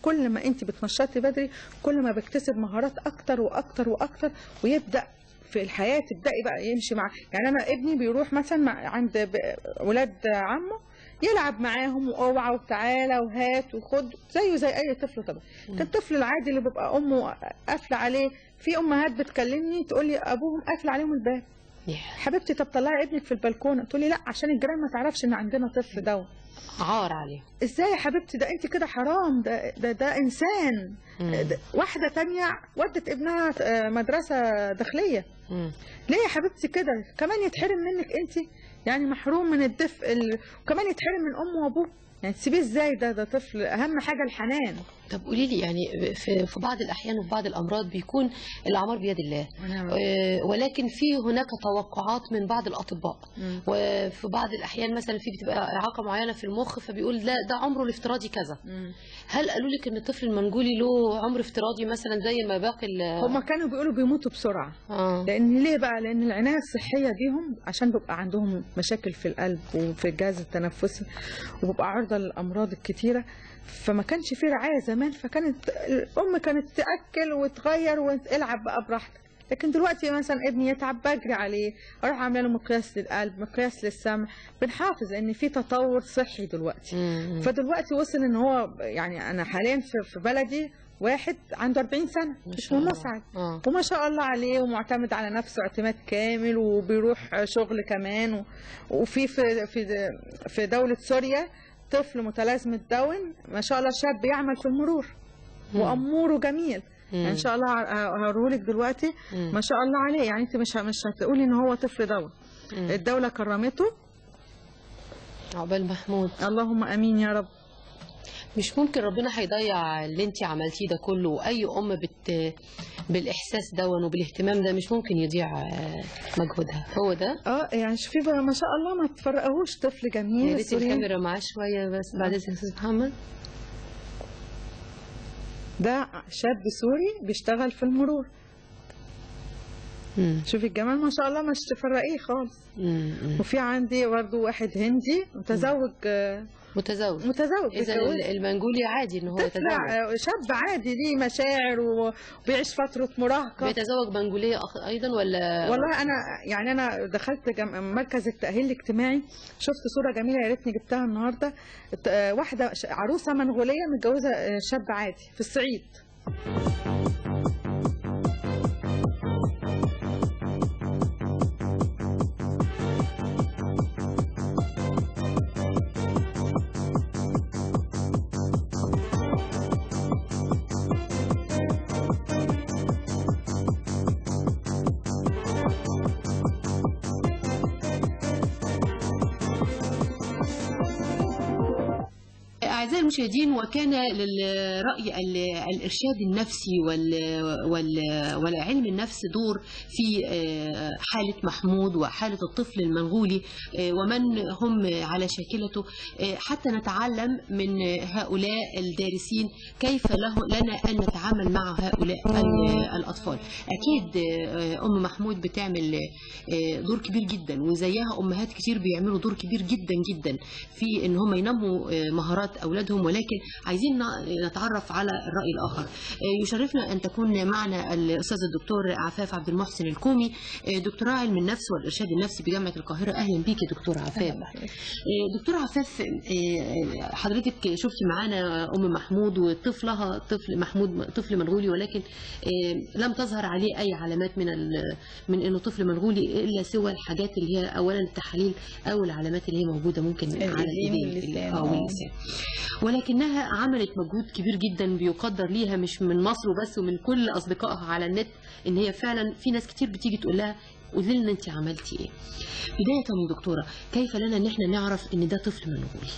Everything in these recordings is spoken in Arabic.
كل ما انت بتنشطي بدري كل ما بيكتسب مهارات اكتر واكتر واكتر، ويبدا في الحياه تبداي بقى يمشي مع. يعني انا ابني بيروح مثلا عند ولاد عمه يلعب معاهم واوعى وتعالى وهات وخد زيه زي اي طفل طبعا. الطفل العادي اللي بيبقى امه قافله عليه، في امهات بتكلمني تقول لي ابوهم قافل عليهم الباب. حبيبتي طب طلعي ابنك في البلكونه، تقول لي لا عشان الجيران ما تعرفش ان عندنا طفل دوت. عار عليه. ازاي يا حبيبتي؟ ده انت كده حرام، ده انسان. واحده تانية ودت ابنها مدرسه داخليه. ليه يا حبيبتي كده؟ كمان يتحرم منك انت، يعني محروم من الدفء وكمان يتحرم من امه وابوه، يعني تسيبيه ازاي؟ ده طفل، اهم حاجه الحنان. طب قولي لي، يعني في بعض الاحيان وفي بعض الامراض بيكون الاعمار بيد الله، ولكن في هناك توقعات من بعض الاطباء، وفي بعض الاحيان مثلا في بتبقى اعاقه معينه في المخ فبيقول لا ده عمره الافتراضي كذا. هل قالوا لك ان الطفل المنجولي له عمر افتراضي مثلا زي ما باقي هم كانوا بيقولوا بيموتوا بسرعه. لان ليه بقى؟ لان العنايه الصحيه بيهم عشان بيبقى عندهم مشاكل في القلب وفي الجهاز التنفسي وبيبقى عرضه للامراض الكتيره، فما كانش في رعايه زمان، فكانت الام كانت تاكل وتغير والعب بقى براحتك. لكن دلوقتي مثلا ابني يتعب بجري عليه، اروح عامله له مقياس للقلب، مقياس للسمع، بنحافظ لان في تطور صحي دلوقتي. فدلوقتي وصل ان هو يعني انا حاليا في بلدي واحد عنده 40 سنه اسمه مسعد، وما شاء الله عليه ومعتمد على نفسه اعتماد كامل وبيروح شغل كمان. وفي في دوله سوريا طفل متلازمة داون ما شاء الله شاب يعمل في المرور وأموره جميل. يعني إن شاء الله هوريهولك دلوقتي ما شاء الله عليه. يعني أنت مش هتقولي إن هو طفل داون. الدولة كرمته. عقبال محمود. اللهم آمين يا رب. مش ممكن ربنا هيضيع اللي انت عملتيه ده كله، واي ام بالاحساس ده وبالاهتمام ده مش ممكن يضيع مجهودها. هو ده يعني شوفي بقى ما شاء الله، ما تفرقهوش، طفل جميل. يا ريت الكاميرا معاه شويه بس بعد اذنك يا استاذ محمد. ده شاب سوري بيشتغل في المرور. شوفي الجمال ما شاء الله، مش تفرقيه خالص. وفي عندي برضه واحد هندي متزوج. اذا المنجولي عادي ان هو يتزوج، شاب عادي ليه مشاعر وبيعيش فتره مراهقه. بيتزوج منجوليه ايضا ولا؟ والله انا دخلت مركز التاهيل الاجتماعي، شفت صوره جميله يا ريتني جبتها النهارده. واحده عروسه منغوليه متجوزه شاب عادي في الصعيد. أعزائي المشاهدين، وكان للرأي الإرشاد النفسي والعلم النفس دور في حالة محمود وحالة الطفل المنغولي ومن هم على شاكلته، حتى نتعلم من هؤلاء الدارسين كيف لنا أن نتعامل مع هؤلاء الأطفال. أكيد أم محمود بتعمل دور كبير جدا، وزيها أمهات كتير بيعملوا دور كبير جدا جدا في أن هم ينموا مهارات أولادهم. ولكن عايزين نتعرف على الرأي الآخر. يشرفنا أن تكون معنا الأستاذ الدكتور عفاف عبد المحسن الكومي، دكتوراه علم النفس والإرشاد النفسي بجامعة القاهرة. أهلا بيك يا دكتور عفاف. دكتور عفاف، حضرتك شفتي معانا أم محمود وطفلها طفل محمود، طفل منغولي، ولكن لم تظهر عليه أي علامات من إنه طفل منغولي إلا سوى الحاجات اللي هي أولا التحاليل أو العلامات اللي هي موجودة ممكن على الإيدين واللسان. ولكنها عملت مجهود كبير جدا بيقدر ليها مش من مصر وبس ومن كل أصدقائها على النت، إن هي فعلا في ناس كتير بتيجي تقول لها قولي لنا أنت عملتي إيه. بداية يا دكتورة، كيف لنا إن إحنا نعرف إن ده طفل منغولي؟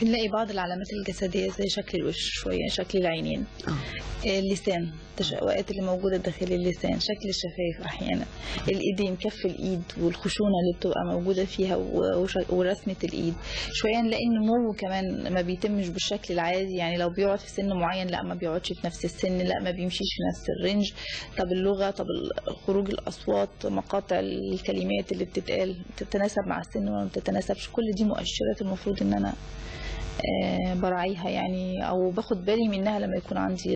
بنلاقي بعض العلامات الجسدية زي شكل الوش شوية، شكل العينين، اللسان، التشققات اللي موجودة داخل اللسان، شكل الشفايف أحيانا، الإيدين، كف الإيد والخشونة اللي بتبقى موجودة فيها ورسمة الإيد. شوية نلاقي النمو كمان ما بيتمش بالشكل العادي، يعني لو بيقعد في سن معين لا ما بيقعدش في نفس السن، لا ما بيمشيش في نفس الرينج. طب اللغة، طب خروج الأصوات، مقاطع الكلمات اللي بتتقال تتناسب مع السن ولا ما تتناسبش، كل دي مؤشرات المفروض إن أنا براعيها يعني، او باخد بالي منها لما يكون عندي